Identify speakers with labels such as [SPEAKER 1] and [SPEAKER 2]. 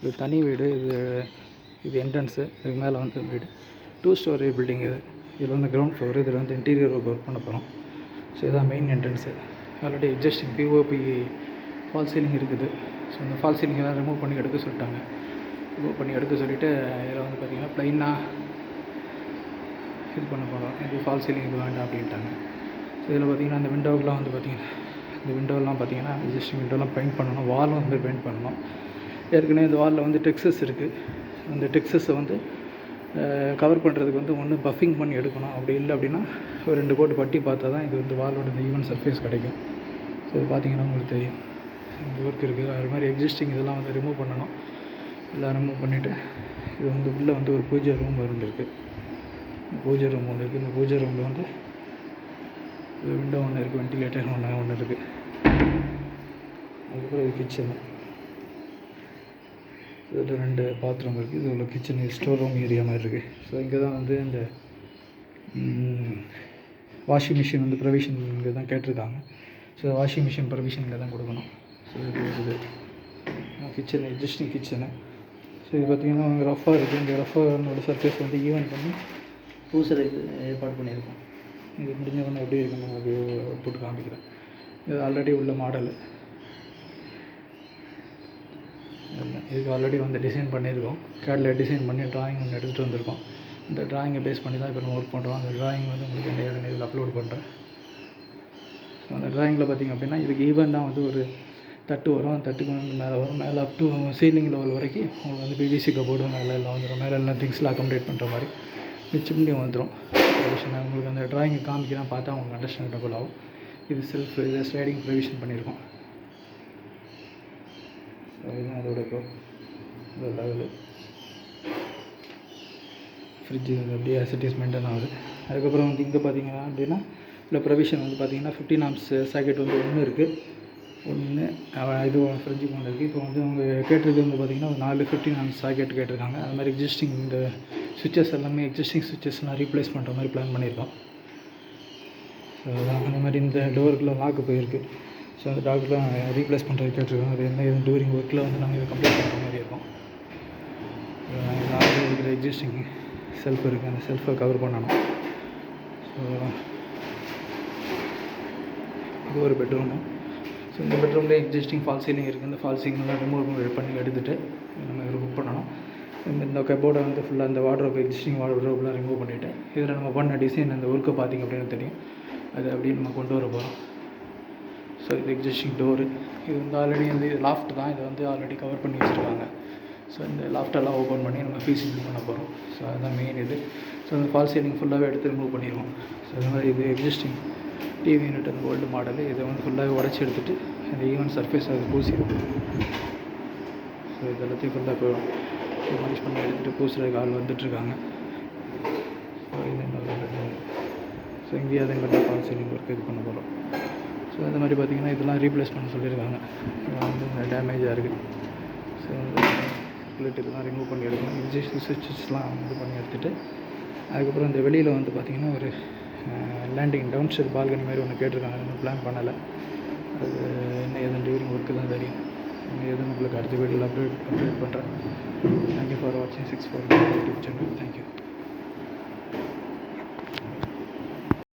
[SPEAKER 1] இது தனி வீடு. இது என்ட்ரன்ஸு. இதுக்கு மேலே வந்து வீடு. 2 ஸ்டோரி பில்டிங் இது. இதில் வந்து கிரவுண்ட் ஃப்ளோர். இதில் வந்து இன்டீரியர் ஒர்க் பண்ண போகிறோம். ஸோ இதுதான் main entrance. Already existing POP fall ceiling இருக்குது. ஸோ இந்த ஃபால் சீலிங்கெல்லாம் ரிமூவ் பண்ணி எடுக்க சொல்லிட்டாங்க. ரிமூவ் பண்ணி எடுக்க சொல்லிவிட்டு இதில் வந்து பார்த்திங்கன்னா ப்ளைனாக இது பண்ண போகிறோம். இது ஃபால் சீலிங் இது வேண்டாம் அப்படின்ட்டாங்க. ஸோ இதில் பார்த்திங்கன்னா அந்த விண்டோவெலாம் வந்து பார்த்திங்கன்னா இந்த விண்டோவெலாம் பார்த்திங்கன்னா எக்ஸிஸ்டிங் விண்டோலாம் பெயிண்ட் பண்ணணும். வாலும் வந்து பெயிண்ட் பண்ணணும். ஏற்கனவே இந்த வாலில் வந்து டெக்ஸஸ் இருக்குது. அந்த டெக்ஸஸை வந்து கவர் பண்ணுறதுக்கு வந்து ஒன்று பஃபிங் பண்ணி எடுக்கணும். அப்படி இல்லை அப்படின்னா ஒரு 2 கோட்டு பட்டி பார்த்தா தான் இது வந்து வாலோட இந்த ஈவன் சர்ஃபேஸ் கிடைக்கும். ஸோ இது பார்த்திங்கன்னா உங்களுக்கு தெரியும் இந்த ஒர்க் இருக்குது. அது மாதிரி எக்ஸிஸ்டிங் இதெல்லாம் வந்து ரிமூவ் பண்ணணும். எல்லாம் ரிமூவ் பண்ணிவிட்டு இது வந்து உள்ளே வந்து ஒரு பூஜை ரூம் இருந்துருக்கு. பூஜை ரூம் ஒன்று இருக்குது. இந்த பூஜை ரூமில் வந்து விண்டோ ஒன்று இருக்குது. வென்டிலேட்டர் ஒன்று இருக்குது. அதுக்கப்புறம் இது கிச்சனு. இதில் 2 பாத்ரூம் இருக்குது. இது உள்ள கிச்சனு ஸ்டோர் ரூம் ஏரியா மாதிரி இருக்குது. ஸோ இங்கே தான் வந்து இந்த வாஷிங் மிஷின் வந்து ப்ரொவிஷன் இங்கே தான் கேட்டிருக்காங்க. ஸோ வாஷிங் மிஷின் ப்ரொவிஷன் இங்கே தான் கொடுக்கணும். ஸோ இது கிச்சனு எக்ஸிஸ்டிங் கிச்சனு. ஸோ இது பார்த்திங்கன்னா ரஃபாக இருக்குது. இந்த ரஃபானோட சர்ஃபேஸ் வந்து ஈவன் பண்ணி பூசுறதுக்கு ஏற்பாடு பண்ணியிருக்கோம். இது முடிஞ்சவொன்னே எப்படி இருக்குன்னு உங்களுக்கு போட்டு காமிக்கிறேன். இது ஆல்ரெடி உள்ள மாடலு. இதுக்கு ஆல்ரெடி வந்து டிசைன் பண்ணியிருக்கோம். கேடில் டிசைன் பண்ணி ட்ராயிங் ஒன்று எடுத்துகிட்டு வந்திருக்கோம். இந்த ட்ராயிங்கை பேஸ் பண்ணி தான் இப்போ நம்ம ஒர்க் பண்ணுறோம். அந்த ட்ராயிங் வந்து உங்களுக்கு என்ன இதில் அப்லோட் பண்ணுறேன். ஸோ அந்த ட்ராயிங்கில் பார்த்திங்க அப்படின்னா இதுக்கு ஈவன் தான் வந்து ஒரு தட்டு வரும். அந்த தட்டுக்கு வந்து மேலே வரும். மேலே அப் டு சீலிங் லெவல் வரைக்கும் உங்களுக்கு வந்து பிவிசி கபோர்டு மேலே எல்லாம் வந்துடும். மேலே எல்லாம் திங்ஸ்லாம் அக்கமடேட் பண்ணுற மாதிரி மிச்சம் வந்துடும். நான் உங்களுக்கு அந்த ட்ராயிங்கை காமிக்கிறேன். பார்த்தா உங்களுக்கு அண்டர்ஸ்டாண்டபிள் ஆகும். இது செல்ஃப் இதை ஸ்லைடிங் ப்ரொவிஷன் பண்ணியிருக்கோம். அதுதான் அதோட லெவலு. ஃப்ரிட்ஜு அப்படியே அசிட்டிஸ் மெயின்டைன் ஆகுது. அதுக்கப்புறம் வந்து இங்கே பார்த்திங்கன்னா அப்படின்னா இல்லை ப்ரொவிஷன் வந்து பார்த்திங்கன்னா 15 ஆம்ஸ் சாக்கெட் வந்து ஒன்று இருக்குது. இது ஃப்ரிட்ஜுக்கு ஒன்று இருக்குது. இப்போ வந்து அவங்க கேட்டிருக்கு வந்து பார்த்திங்கன்னா ஒரு 4 15 ஆம்ஸ் சாக்கெட் கேட்டிருக்காங்க. அது மாதிரி எக்ஸிஸ்டிங் இந்த சுவிட்சஸ் எல்லாமே எக்ஸிஸ்டிங் சுவிட்சஸ்லாம் ரீப்ளேஸ் பண்ணுற மாதிரி பிளான் பண்ணியிருக்கோம். ஸோ அதான் அந்த மாதிரி இந்த டோருக்குள்ள லாக்கு போயிருக்கு. ஸோ அந்த டாக்டர்லாம் ரீப்ளேஸ் பண்ணுறது கேட்டிருக்கோம். அது என்ன இது டூரிங் ஒர்க்கில் வந்து நாங்கள் இதை கம்ப்ளீட் பண்ணுற மாதிரி இருக்கும். நாங்கள் இருக்கிற எக்ஸிஸ்டிங் செல்ஃப் இருக்குது. அந்த செல்ஃபை கவர் பண்ணணும். ஸோ இது ஒரு பெட்ரூமு. ஸோ இந்த பெட்ரூம்லேயே எக்ஸிஸ்டிங் ஃபால் சீலிங் இருக்குது. இந்த ஃபால் சீலிங்லாம் ரிமூவ் பண்ணி எடுத்துகிட்டு நம்ம இதில் புக் பண்ணணும். இந்த கபோர்டை வந்து ஃபுல்லாக இந்த வார்ட்ரோப் எக்ஸிஸ்டிங் வார்ட்ரோப்லாம் ரிமூவ் பண்ணிவிட்டு இதில் நம்ம பண்ண டிசைன் அந்த ஒர்க்கை பார்த்திங்க அப்படின்னு தெரியும். அது அப்படியே நம்ம கொண்டு வர போகிறோம். ஸோ இது எக்ஸிஸ்டிங் டோரு. இது வந்து ஆல்ரெடி வந்து இது லாஃப்ட் தான். இதை வந்து ஆல்ரெடி கவர் பண்ணி வச்சுருக்காங்க. ஸோ இந்த லாஃப்டெல்லாம் ஓப்பன் பண்ணி நம்ம ஃபீஸிங் பண்ண போகிறோம். ஸோ அதுதான் மெயின் இது. ஸோ அந்த ஃபால் சீலிங் ஃபுல்லாகவே எடுத்து ரிமூவ் பண்ணிடுவோம். ஸோ அது மாதிரி இது எக்ஸிஸ்டிங் டிவி யூனிட் அந்த ஓல்டு மாடலு. இதை வந்து ஃபுல்லாகவே உடச்சி எடுத்துகிட்டு அந்த ஈவன் சர்ஃபேஸ் அது பூசிடும். ஸோ இது எல்லாத்தையும் ஃபுல்லாக இப்போ ஃபினிஷ் பண்ணி எடுத்துகிட்டு பூசுறதுக்கு ஆள் வந்துட்டுருக்காங்க. ஸோ இது ஸோ இங்கேயே அதே மாதிரி தான் ஃபால் சீலிங் ஒர்க் இது பண்ண போகிறோம். ஸோ அந்த மாதிரி பார்த்திங்கன்னா இதெல்லாம் ரீப்ளேஸ் பண்ண சொல்லியிருக்காங்க. இதெல்லாம் வந்து டேமேஜாக இருக்குது. ஸோ இதெல்லாம் ரிமூவ் பண்ணி எடுக்கணும். எக்ஸிஸ்டிங் சுவிட்சஸ்லாம் இது பண்ணி எடுத்துகிட்டு அதுக்கப்புறம் இந்த வெளியில் வந்து பார்த்திங்கன்னா ஒரு லேண்டிங் டவுன் ஸ்டெப் பால்கனி மாதிரி ஒன்று கேட்டிருக்காங்க. இன்னும் பிளான் பண்ணலை. அது என்ன எதுவும் டியூரிங் ஒர்க்கு தான் தெரியும். எதுவும் உங்களுக்கு அடுத்த வீடியோவில் அப்டேட் பண்ணுறேன். தேங்க்யூ ஃபார் வாட்சிங் 6 4 யூடியூப் சேனல். தேங்க்யூ.